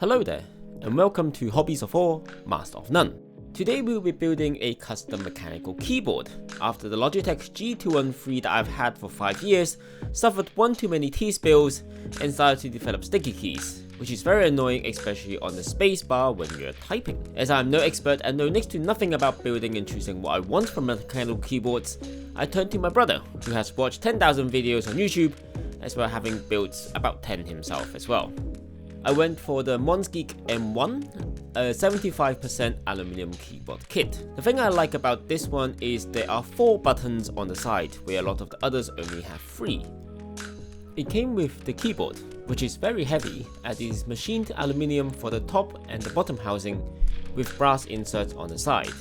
Hello there, and welcome to Hobbies of All, Master of None. Today we'll be building a custom mechanical keyboard, after the Logitech G213 that I've had for 5 years suffered one too many T-spills and started to develop sticky keys, which is very annoying especially on the spacebar when you're typing. As I'm no expert and know next to nothing about building and choosing what I want from mechanical keyboards, I turned to my brother, who has watched 10,000 videos on YouTube, as well having built about 10 himself as well. I went for the Monsgeek M1, a 75% aluminium keyboard kit. The thing I like about this one is there are 4 buttons on the side, where a lot of the others only have 3. It came with the keyboard, which is very heavy, as it is machined aluminium for the top and the bottom housing, with brass inserts on the side.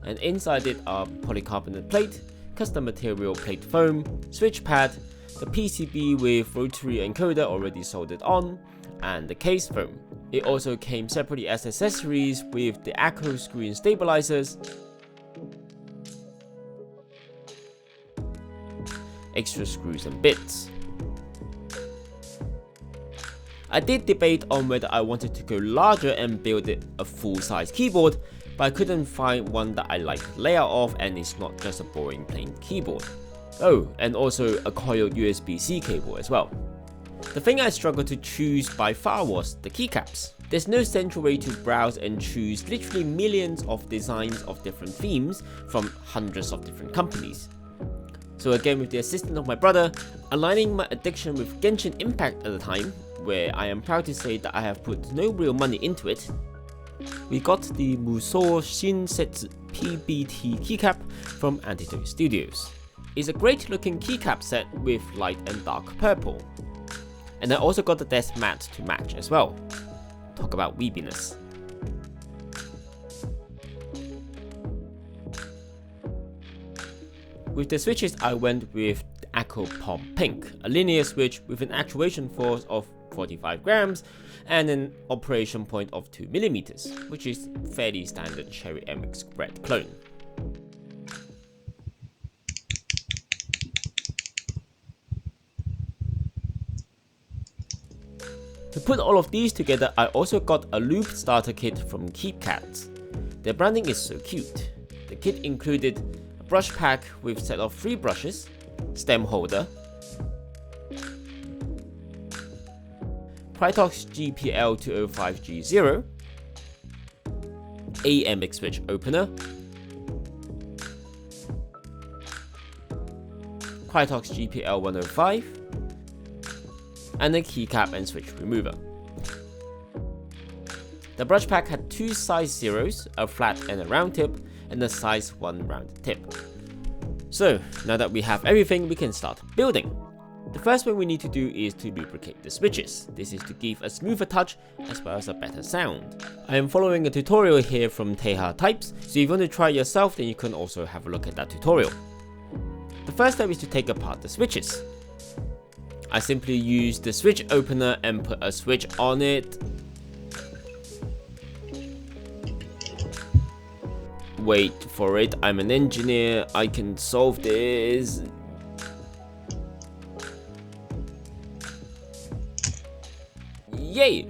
And inside it are polycarbonate plate, custom material plate foam, switch pad, the PCB with rotary encoder already soldered on, and the case foam. It also came separately as accessories with the echo screen stabilizers, extra screws and bits. I did debate on whether I wanted to go larger and build it a full-size keyboard, but I couldn't find one that I like the layout of and it's not just a boring plain keyboard. Oh, and also a coiled USB-C cable as well. The thing I struggled to choose by far was the keycaps. There's no central way to browse and choose literally millions of designs of different themes from hundreds of different companies. So again, with the assistance of my brother, aligning my addiction with Genshin Impact at the time, where I am proud to say that I have put no real money into it, we got the Musou Shinsetsu PBT keycap from Untitled Studios. It's a great looking keycap set with light and dark purple. And I also got the desk mat to match as well. Talk about weebiness. With the switches, I went with the Echo Pom Pink, a linear switch with an actuation force of 45 grams and an operation point of 2mm, which is fairly standard Cherry MX Red clone. To put all of these together, I also got a loop starter kit from Keycaps. Their branding is so cute. The kit included a brush pack with a set of 3 brushes, stem holder, Krytox GPL205G0, AMX switch opener, Krytox GPL105, and a keycap and switch remover. The brush pack had 2 size 0s, a flat and a round tip, and a size 1 round tip. So now that we have everything, we can start building. The first thing we need to do is to lubricate the switches. This is to give a smoother touch as well as a better sound. I am following a tutorial here from Teha Types, so if you want to try it yourself, then you can also have a look at that tutorial. The first step is to take apart the switches. I simply use the switch opener and put a switch on it. Wait for it, I'm an engineer, I can solve this. Yay!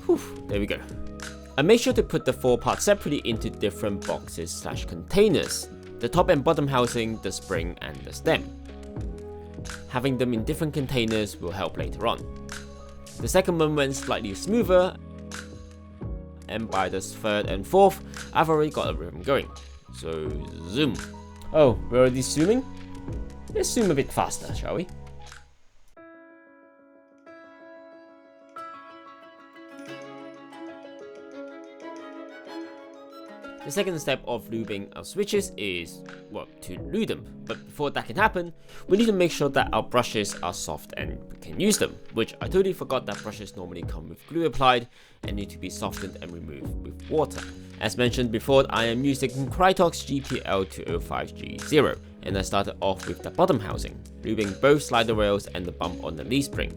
Whew, there we go. I make sure to put the 4 parts separately into different boxes / containers. The top and bottom housing, the spring and the stem. Having them in different containers will help later on. The second one went slightly smoother, and by the third and fourth, I've already got a rhythm going. So zoom. Oh, we're already zooming? Let's zoom a bit faster, shall we? The second step of lubing our switches is, well, to lube them. But before that can happen, we need to make sure that our brushes are soft and we can use them, which I totally forgot that brushes normally come with glue applied and need to be softened and removed with water. As mentioned before, I am using Krytox GPL205G0, and I started off with the bottom housing, lubing both slider rails and the bump on the leaf spring.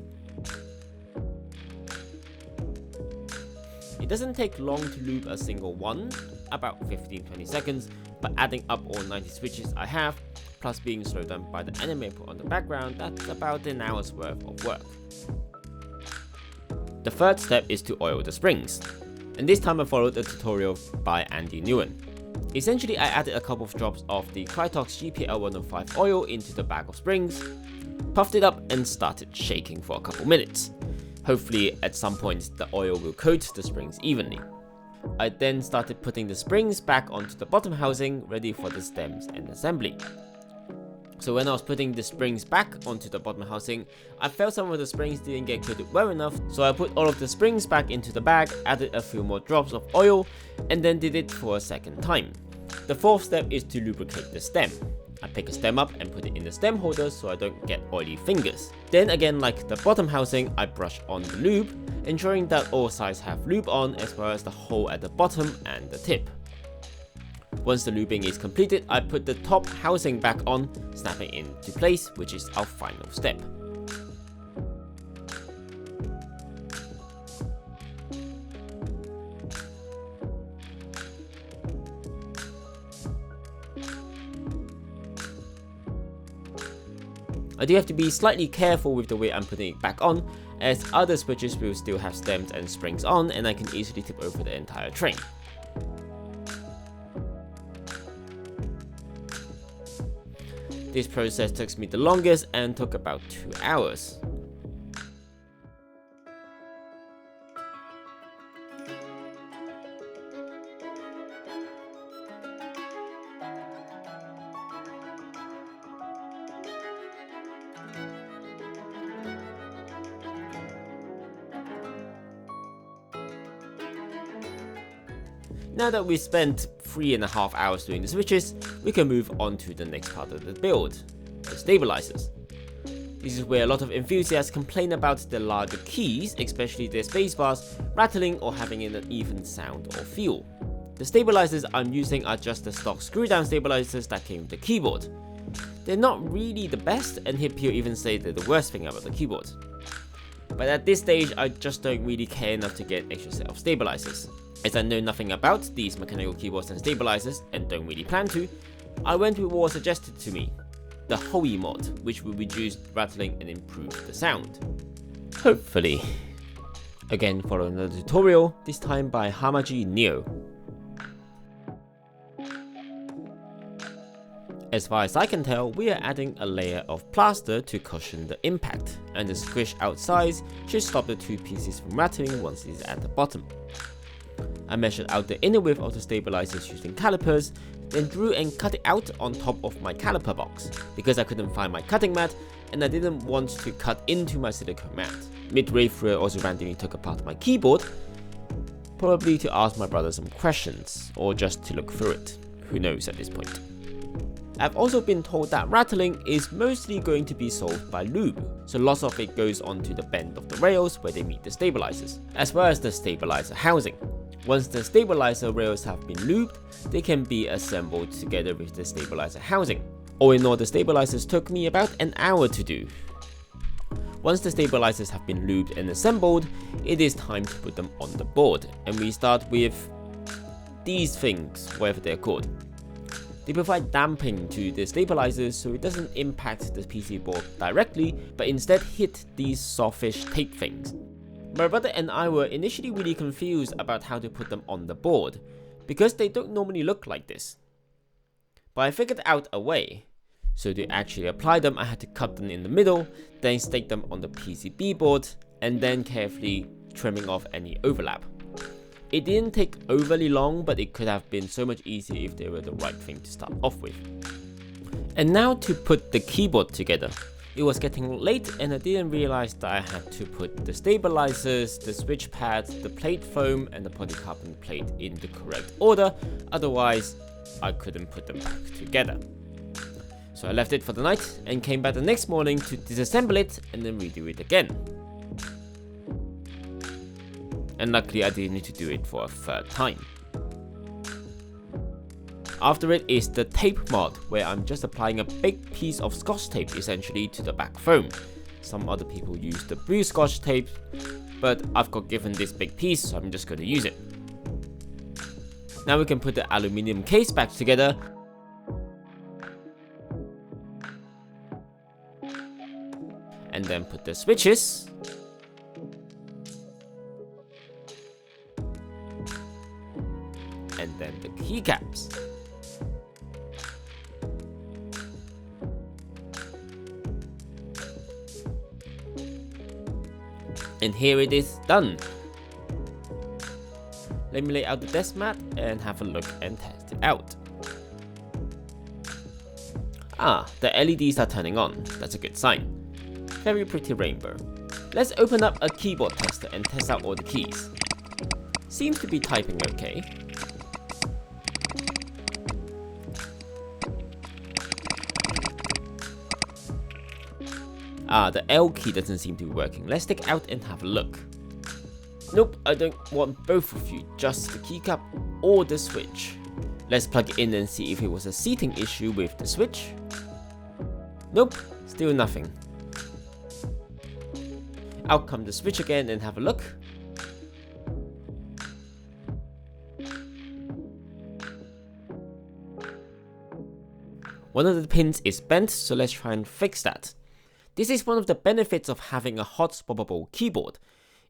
It doesn't take long to lube a single one, about 15-20 seconds, but adding up all 90 switches I have, plus being slowed down by the anime put on the background, that's about an hour's worth of work. The third step is to oil the springs, and this time I followed a tutorial by Andy Nguyen. Essentially, I added a couple of drops of the Krytox GPL 105 oil into the bag of springs, puffed it up and started shaking for a couple minutes. Hopefully at some point the oil will coat the springs evenly. I then started putting the springs back onto the bottom housing, ready for the stems and assembly. So when I was putting the springs back onto the bottom housing, I felt some of the springs didn't get coated well enough, so I put all of the springs back into the bag, added a few more drops of oil, and then did it for a second time. The fourth step is to lubricate the stem. I pick a stem up and put it in the stem holder so I don't get oily fingers. Then again, like the bottom housing, I brush on the lube, ensuring that all sides have lube on, as well as the hole at the bottom and the tip. Once the lubing is completed, I put the top housing back on, snapping into place, which is our final step. I do have to be slightly careful with the way I'm putting it back on, as other switches will still have stems and springs on and I can easily tip over the entire train. This process took me the longest and took about 2 hours. Now that we spent 3.5 hours doing the switches, we can move on to the next part of the build, the stabilizers. This is where a lot of enthusiasts complain about the larger keys, especially their spacebars, rattling or having an uneven sound or feel. The stabilizers I'm using are just the stock screw-down stabilizers that came with the keyboard. They're not really the best, and Hipio even say they're the worst thing about the keyboard. But at this stage, I just don't really care enough to get an extra set of stabilizers. As I know nothing about these mechanical keyboards and stabilizers, and don't really plan to, I went with what was suggested to me, the Holee Mod, which will reduce rattling and improve the sound. Hopefully. Again, following another tutorial, this time by Hamaji Neo. As far as I can tell, we are adding a layer of plaster to cushion the impact, and the squish outside should stop the two pieces from rattling once it is at the bottom. I measured out the inner width of the stabilizers using calipers, then drew and cut it out on top of my caliper box, because I couldn't find my cutting mat and I didn't want to cut into my silicone mat. Midway through, I also randomly took apart my keyboard, probably to ask my brother some questions, or just to look through it, who knows at this point. I've also been told that rattling is mostly going to be solved by lube, so lots of it goes onto the bend of the rails where they meet the stabilizers, as well as the stabilizer housing. Once the stabilizer rails have been lubed, they can be assembled together with the stabilizer housing. All in all, the stabilizers took me about an hour to do. Once the stabilizers have been lubed and assembled, it is time to put them on the board, and we start with these things, whatever they're called. They provide damping to the stabilizers so it doesn't impact the PC board directly, but instead hit these softish tape things. My brother and I were initially really confused about how to put them on the board, because they don't normally look like this. But I figured out a way. So to actually apply them, I had to cut them in the middle, then stake them on the PCB board, and then carefully trimming off any overlap. It didn't take overly long, but it could have been so much easier if they were the right thing to start off with. And now to put the keyboard together. It was getting late and I didn't realize that I had to put the stabilizers, the switch pads, the plate foam and the polycarbonate plate in the correct order, otherwise I couldn't put them back together. So I left it for the night and came back the next morning to disassemble it and then redo it again. And luckily I didn't need to do it for a third time. After it is the tape mod, where I'm just applying a big piece of scotch tape essentially to the back foam. Some other people use the blue scotch tape, but I've got given this big piece, so I'm just going to use it. Now we can put the aluminium case back together. And then put the switches. then the keycaps. And here it is done. Let me lay out the desk mat and have a look and test it out. Ah, the LEDs are turning on. That's a good sign. Very pretty rainbow. Let's open up a keyboard tester and test out all the keys. Seems to be typing okay. Ah, the L key doesn't seem to be working. Let's take it out and have a look. Nope, I don't want both of you, just the keycap or the switch. Let's plug it in and see if it was a seating issue with the switch. Nope, still nothing. Out come the switch again and have a look. One of the pins is bent, so let's try and fix that. This is one of the benefits of having a hot swappable keyboard.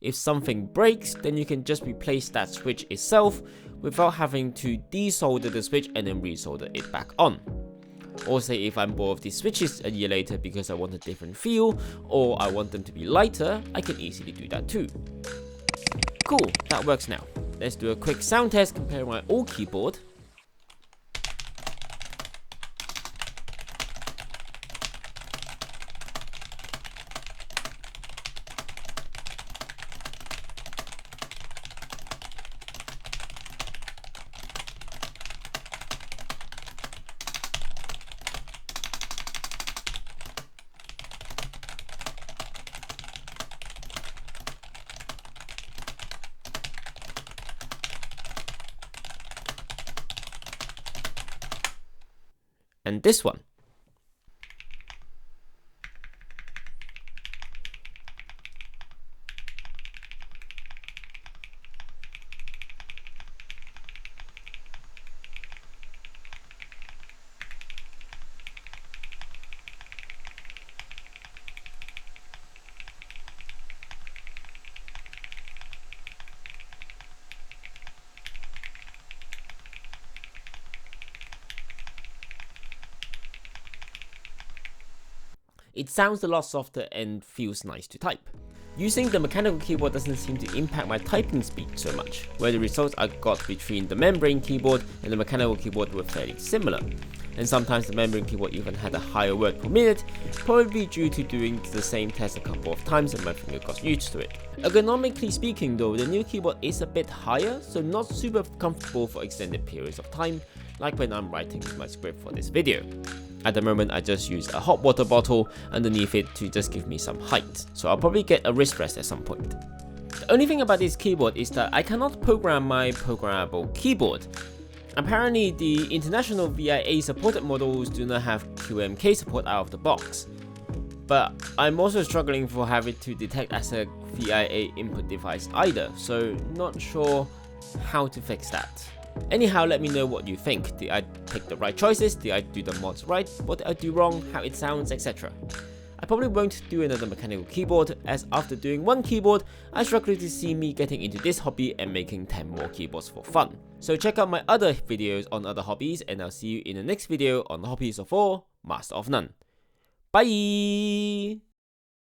If something breaks, then you can just replace that switch itself without having to desolder the switch and then resolder it back on. Or say if I'm bored of these switches a year later because I want a different feel or I want them to be lighter, I can easily do that too. Cool, that works now. Let's do a quick sound test comparing my old keyboard. And this one. It sounds a lot softer and feels nice to type. Using the mechanical keyboard doesn't seem to impact my typing speed so much, where the results I got between the membrane keyboard and the mechanical keyboard were fairly similar. And sometimes the membrane keyboard even had a higher word per minute, probably due to doing the same test a couple of times and my finger got used to it. Ergonomically speaking though, the new keyboard is a bit higher, so not super comfortable for extended periods of time, like when I'm writing my script for this video. At the moment, I just use a hot water bottle underneath it to just give me some height, so I'll probably get a wrist rest at some point. The only thing about this keyboard is that I cannot program my programmable keyboard. Apparently, the international VIA supported models do not have QMK support out of the box. But I'm also struggling for having to detect as a VIA input device either, so not sure how to fix that. Anyhow, let me know what you think. Did I take the right choices? Did I do the mods right? What did I do wrong? How it sounds, etc. I probably won't do another mechanical keyboard, as after doing one keyboard, I struggle to see me getting into this hobby and making 10 more keyboards for fun. So check out my other videos on other hobbies, and I'll see you in the next video on Hobbies of 4, Master of None. Bye!